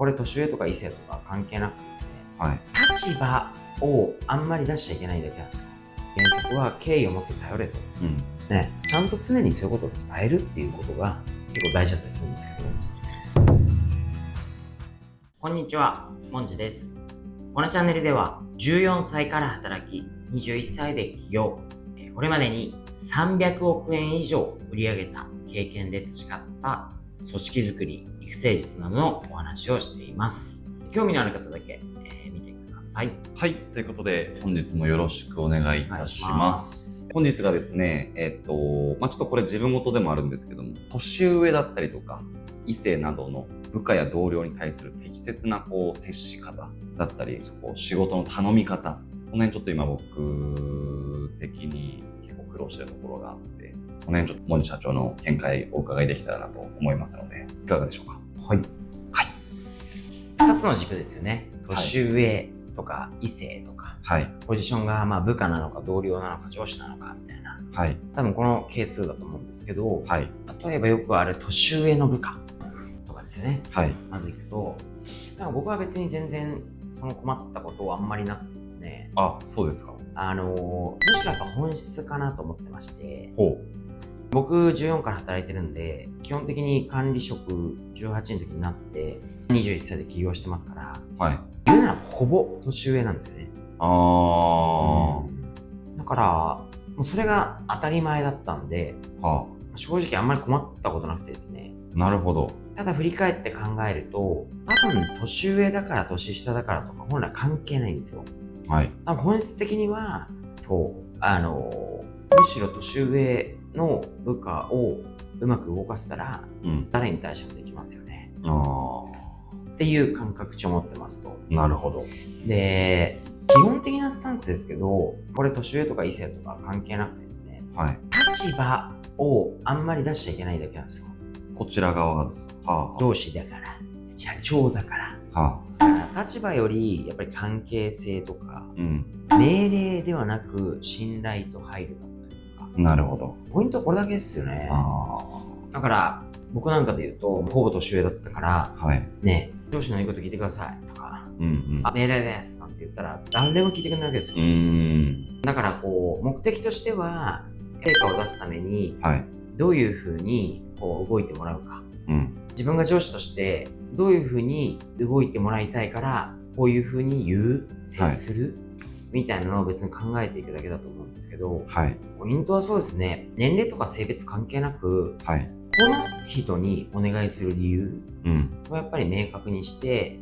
れ年上とか異性とか関係なくですね、はい。立場をあんまり出しちゃいけないだけなんですよ。原則は敬意を持って頼れと。ね、ちゃんと常にそういうことを伝えるっていうことが結構大事だったりするんですけど。こんにちは、もんじです。このチャンネルでは14歳から働き、21歳で起業、これまでに300億円以上売り上げた経験で培った組織づくり、育成術などのお話をしています。興味のある方だけ、見てください。はい。ということで、本日もよろしくお願いいたします。本日がですね、ちょっとこれ自分事でもあるんですけども、年上だったりとか、異性などの部下や同僚に対する適切な接し方だったり、仕事の頼み方、この辺ちょっと今僕的に結構苦労してるところがあって、その辺ちょっと森社長の見解をお伺いできたらなと思いますので、いかがでしょうか。はい。2つの軸ですよね。年上とか異性とか、はい、ポジションが部下なのか同僚なのか上司なのかみたいな、はい、多分この係数だと思うんですけど、はい、例えばよくある年上の部下とかですよね。はい、まずいくと、僕は別に全然その困ったことはあんまりなくてですね。あ、そうですか。むしろやっぱ本質かなと思ってまして、ほう。僕14から働いてるんで、基本的に管理職18の時になって21歳で起業してますから、はい。言うならほぼ年上なんですよね。だからもうそれが当たり前だったんで、正直あんまり困ったことなくてですね。なるほど。ただ振り返って考えると、多分年上だから年下だからとか本来関係ないんですよ。はい。多分本質的にはむしろ年上の部下をうまく動かせたら、誰に対してもできますよね。っていう感覚値を持ってますと。なるほど。で、基本的なスタンスですけど、これ年上とか異性とか関係なくてですね、はい、立場をあんまり出しちゃいけないだけなんですよ。こちら側がですか。上司だから、社長だから。だから立場よりやっぱり関係性とか、命令ではなく信頼と配慮だったりとか。なるほど。ポイントはこれだけですよね。だから僕なんかで言うと、ほぼ年上だったから、ね、上司の言うこと聞いてくださいとか、命令ですなんて言ったら誰でも聞いてくれないわけですよ。だから目的としては成果を出すために、どういうふうに動いてもらうか、自分が上司としてどういうふうに動いてもらいたいからこういうふうに接する、みたいなのを別に考えていくだけだと思うんですけど、ポイントはそうですね、年齢とか性別関係なく、この人にお願いする理由をやっぱり明確にして、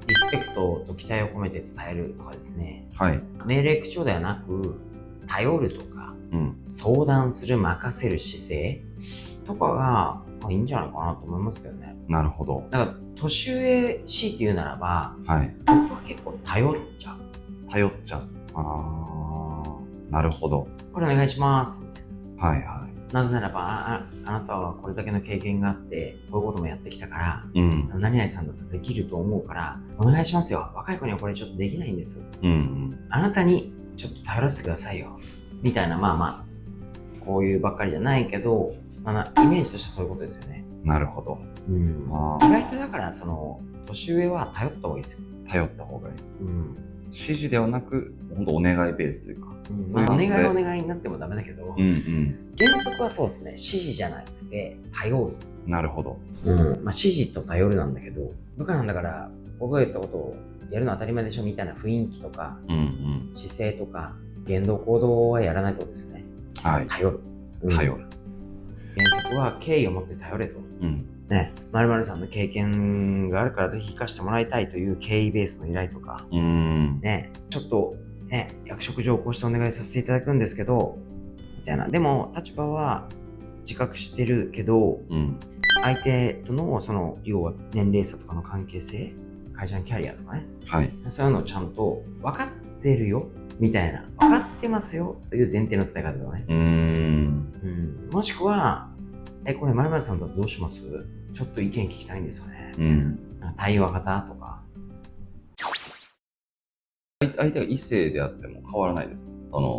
リスペクトと期待を込めて伝えるとかですね、命令口調ではなく頼るとか、相談する、任せる姿勢とかがいいんじゃないかなと思いますけどね。なるほど。だから年上強いて言うならば、僕は結構頼っちゃう。なるほど。これお願いしますみたいな。なぜならばあなたはこれだけの経験があってこういうこともやってきたから、何々さんだったらできると思うからお願いしますよ。若い子にはこれちょっとできないんです。あなたにちょっと頼らせてくださいよみたいな、こういうばっかりじゃないけど、イメージとしてはそういうことですよね。なるほど。意外とだから年上は頼った方がいいですよ。頼った方がいい。指示ではなく本当お願いベースというか、お願いになってもダメだけど、原則はそうですね、指示じゃなくて頼る。なるほど。指示と頼るなんだけど、部下なんだから僕が言ったことをやるのは当たり前でしょみたいな雰囲気とか、姿勢とか言動行動はやらないってことですよね。頼る。原則は敬意を持って頼れと。〇〇さんの経験があるからぜひ生かしてもらいたいという敬意ベースの依頼とか、ちょっと役職上こうしてお願いさせていただくんですけどみたいな。でも立場は自覚してるけど、相手との要は年齢差とかの関係性、会社のキャリアとかね、そういうのをちゃんと分かってるよみたいな、分かってますよという前提の伝え方だね。もしくはこれ〇〇さんだとどうします？ちょっと意見聞きたいんですよね。対話型とか。相手が異性であっても変わらないですか？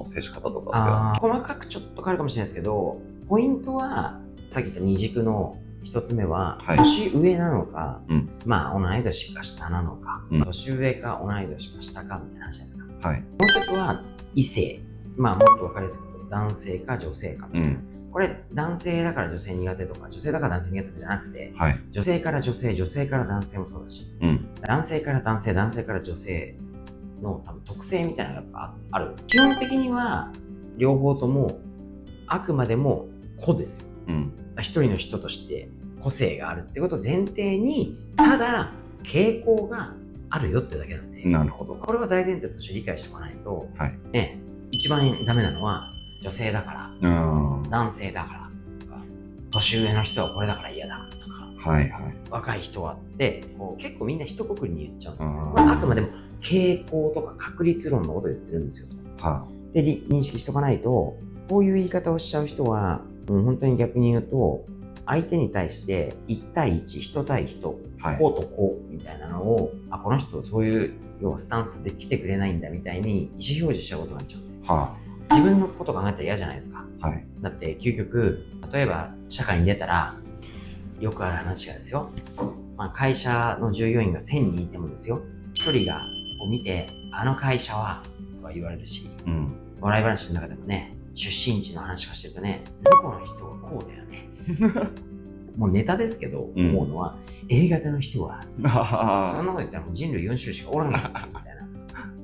接し方とかっては。細かくちょっと変わるかもしれないですけど、ポイントはさっき言った二軸の一つ目は、はい、年上なのか、うん、まあ同い年か下なのか、うん、年上か同い年か下かみたいな話じゃないですか。はい、もう一つは異性、まあもっと分かりやすく言うと男性か女性かみたいな、これ男性だから女性苦手とか女性だから男性苦手じゃなくて、はい、女性から女性、女性から男性もそうだし、男性から男性、男性から女性の多分特性みたいなのがやっぱある。基本的には両方ともあくまでも個ですよ。一人の人として個性があるってことを前提に、ただ傾向があるよってだけなんで。なるほど。これは大前提として理解しておかないと、はい、ね、一番ダメなのは女性だから、男性だからとか、年上の人はこれだから嫌だとか、はいはい、若い人はってこう結構みんな一括りに言っちゃうんですよ。これあくまでも傾向とか確率論のことを言ってるんですよ。で認識しとかないと、こういう言い方をしちゃう人はもう本当に逆に言うと、相手に対して1対1、人対人、はい、こうとこうみたいなのを、この人そういう要はスタンスで来てくれないんだみたいに意思表示しちゃうことになっちゃう。自分のこと考えたら嫌じゃないですか。はい、だって究極、例えば社会に出たら、よくある話がですよ、会社の従業員が1000人いてもですよ、1人がを見て、あの会社はとか言われるし、笑い話の中でもね、出身地の話をしてるとね、どこの人はこうだよね。もうネタですけど、思うのは、A 型の人は、そんなこと言ったらもう人類4種類しかおらんやんみたいな。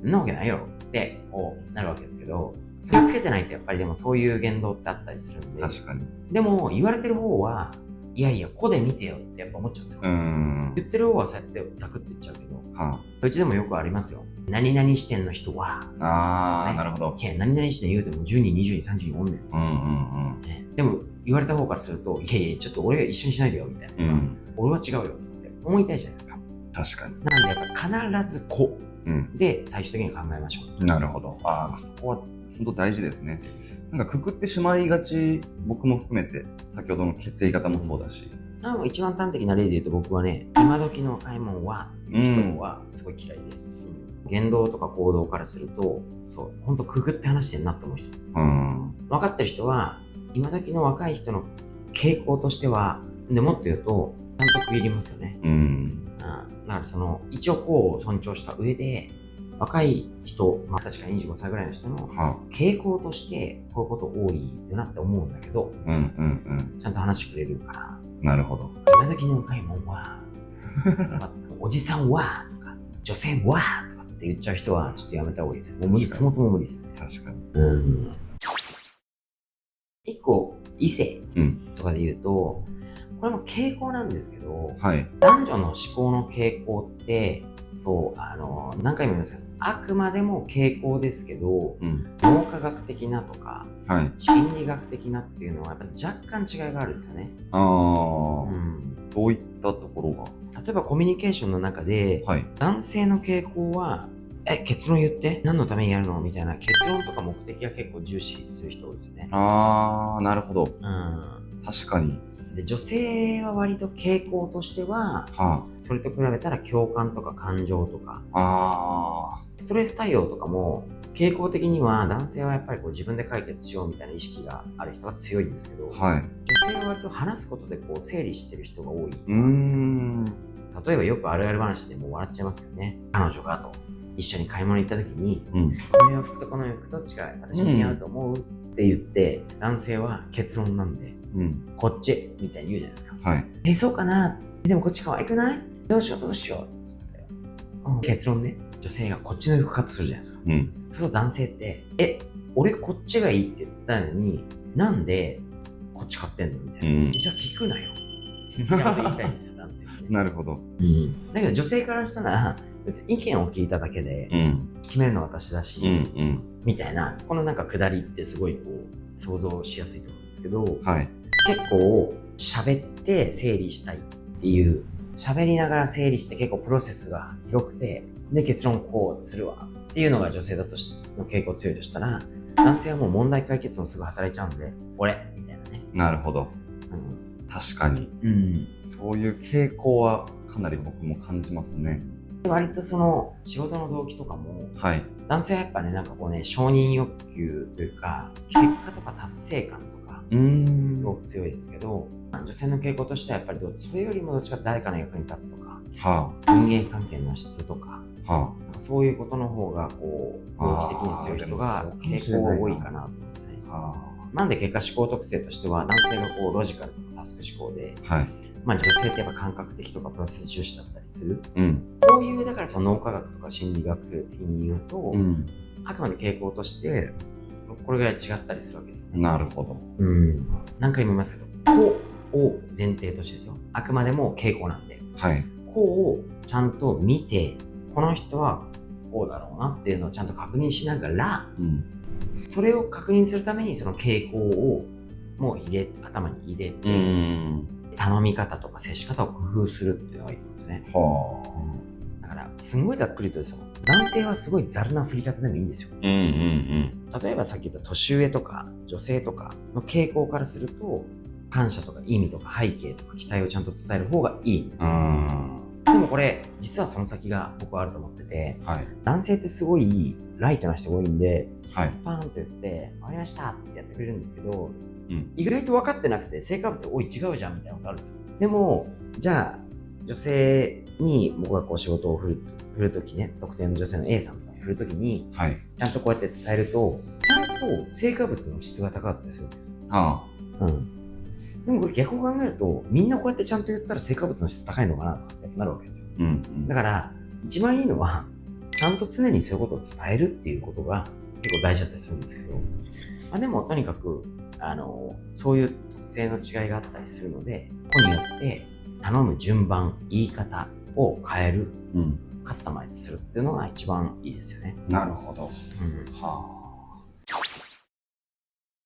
そんなわけないよってこうなるわけですけど、気をつけてないとやっぱりでもそういう言動ってあったりするんで。確かに。でも言われてる方は、いやいや、個で見てよってやっぱ思っちゃうんですよ。言ってる方はそうやってザクって言っちゃうけど、うちでもよくありますよ。何々視点の人は、なるほど。何々視点言うても10人、20人、30人おんねん。でも言われた方からすると、いやいや、ちょっと俺一緒にしないでよみたいな。俺は違うよって思いたいじゃないですか。確かに。なんでやっぱ必ず個で最終的に考えましょう。なるほど。そこは本当大事ですね。なんかくくってしまいがち、僕も含めて、先ほどの血液型もそうだし。一番端的な例で言うと僕はね、今時の若いもんは、人はすごい嫌いで、言動とか行動からすると、そう、本当くくって話してんなって思う人。分かってる人は、今時の若い人の傾向としては、でもっと言うと、ちゃんと区切りますよね。だから一応こう尊重した上で、若い人、確か25歳ぐらいの人の傾向としてこういうこと多いよなって思うんだけど、ちゃんと話してくれるから。なるほど。今時の若いもんは、おじさんはとか、女性はとかって言っちゃう人はちょっとやめた方がいいですよ。もう無理、そもそも無理です。確かに。一個、異性とかで言うと、これも傾向なんですけど、男女の思考の傾向って、そう、何回も言いますけど、あくまでも傾向ですけど、脳科学的なとか、心理学的なっていうのはやっぱ若干違いがあるんですよね。どういったところが？例えばコミュニケーションの中で、男性の傾向は、結論言って何のためにやるのみたいな結論とか目的が結構重視する人ですね。なるほど。確かに。で女性は割と傾向としては、それと比べたら共感とか感情とか、ストレス対応とかも傾向的には男性はやっぱりこう自分で解決しようみたいな意識がある人が強いんですけど、女性は割と話すことでこう整理してる人が多い。例えばよくあるある話でもう笑っちゃいますけどね。彼女がと一緒に買い物に行った時に、この洋服とこの洋服どっちが私に似合うと思うって言って、男性は結論なんで、こっちみたいに言うじゃないですか。そうかな、でもこっち可愛くない、どうしようどうしようっつって、結論ね、女性がこっちの服カットするじゃないですか。そうすると男性って、俺こっちがいいって言ったのに、なんでこっち買ってんのみたいな。じゃあ聞くなよ。って言いたいんですよ、男性って。なるほど。だけど女性からしたら、別に意見を聞いただけで、決めるのは私だし、みたいな、このなんか下りってすごいこう、想像しやすいと思うんですけど、結構喋って整理したいっていう、喋りながら整理して結構プロセスが広くて、で結論こうするわっていうのが女性だとの傾向強いとしたら、男性はもう問題解決のすぐ働いちゃうんで、俺みたいなね。なるほど。確かに、そういう傾向はかなり僕も感じますね。割とその仕事の動機とかも、男性はやっぱね、なんかこうね、承認欲求というか結果とか達成感とかすごく強いですけど、女性の傾向としてはやっぱりそれよりもどっちか誰かの役に立つとか、は人間関係の質とか、はそういうことの方が動機的に強い人が傾向が多いかなと思うんですね。なんで結果思考特性としては、男性がロジカルとかタスク思考で、女性ってやっぱ感覚的とかプロセス重視だったりする。こういうだからその脳科学とか心理学的に言うと、あくまで傾向としてこれぐらい違ったりするわけですよね。なるほど。何回も言いますけど、こうを前提としてですよ。あくまでも傾向なんで、こうをちゃんと見て、この人はこうだろうなっていうのをちゃんと確認しながら、それを確認するためにその傾向をもう頭に入れて、頼み方とか接し方を工夫するっていうのがいいと思うんですね。だからすんごいざっくりとですよ、男性はすごいざるな振り方でもいいんですよ。例えばさっき言った年上とか女性とかの傾向からすると、感謝とか意味とか背景とか期待をちゃんと伝える方がいいんですよ。でもこれ実はその先が僕はあると思ってて、男性ってすごいライトな人が多いんで、パーンと言って分かりましたってやってくれるんですけど、意外と分かってなくて成果物おい違うじゃんみたいなことあるんですよ。でもじゃあ女性に僕が仕事を振るときね、特定の女性の A さんとかに振るときに、ちゃんとこうやって伝えるとちゃんと成果物の質が高かったりするんですよ。でもこれ逆を考えると、みんなこうやってちゃんと言ったら成果物の質高いのかなとかってなるわけですよ。だから一番いいのはちゃんと常にそういうことを伝えるっていうことが結構大事だったりするんですけど、でもとにかくそういう特性の違いがあったりするので、ここによって頼む順番、言い方を変える、カスタマイズするっていうのが一番いいですよね。なるほど。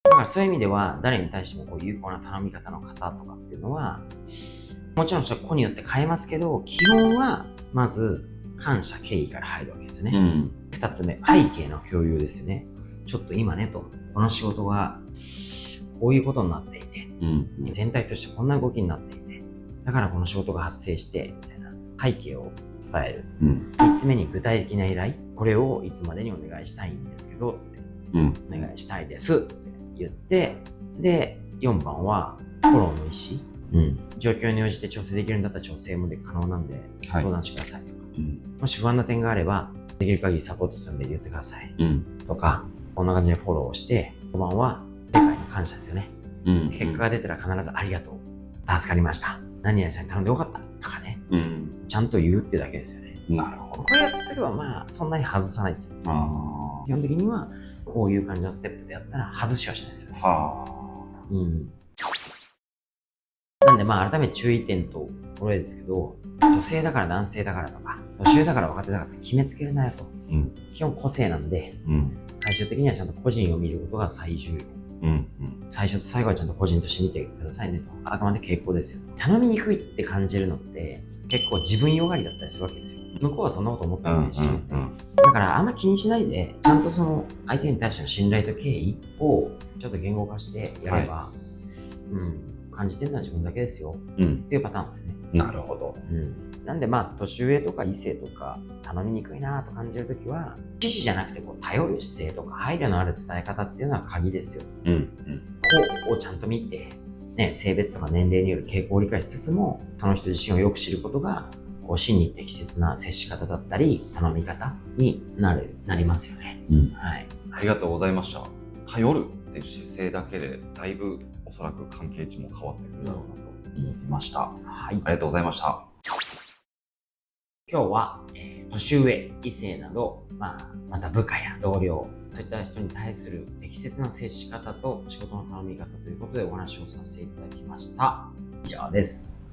だからそういう意味では誰に対しても有効な頼み方の方とかっていうのは、もちろんそれ個によって変えますけど、基本はまず感謝敬意から入るわけですね。2つ目、背景の共有ですよね。ちょっと今ねと、この仕事がこういうことになっていて、全体としてこんな動きになっていて、だからこの仕事が発生してみたいな背景を伝える。3つ目に具体的な依頼、これをいつまでにお願いしたいんですけどって、お願いしたいですって言って、で4番はフォローの意思、状況に応じて調整できるんだったら調整も可能なんで相談してくださいとか、もし不安な点があればできる限りサポートするんで言ってください、とか、こんな感じでフォローをして、5番は世界に感謝ですよね。結果が出たら必ずありがとう、助かりました、何々さんに頼んでよかったとかね、ちゃんと言うってだけですよね。なるほど。これやってればそんなに外さないですよ。基本的にはこういう感じのステップでやったら外しはしないですよね。なんで改めて注意点とこれですけど、女性だから男性だからとか、年上だから若手だからって決めつけるなよと。基本個性なんで、最終的にはちゃんと個人を見ることが最重要。最初と最後はちゃんと個人として見てくださいねと。あくまで傾向ですよ。頼みにくいって感じるのって結構自分よがりだったりするわけですよ。向こうはそんなこと思ってないし、だからあんま気にしないで、ちゃんとその相手に対しての信頼と敬意をちょっと言語化してやれば、感じてるのは自分だけですよ、っていうパターンですね。なるほど。なんで年上とか異性とか頼みにくいなと感じるときは、指示じゃなくて頼る姿勢とか配慮のある伝え方っていうのは鍵ですよ。こうをちゃんと見て、性別とか年齢による傾向を理解しつつも、その人自身をよく知ることが真に適切な接し方だったり頼み方になりますよね。ありがとうございました。頼るっていう姿勢だけでだいぶおそらく関係値も変わってくるだろうなと思いました。ありがとうございました。今日は、年上、異性など、また部下や同僚、そういった人に対する適切な接し方と仕事の頼み方ということでお話をさせていただきました。以上です。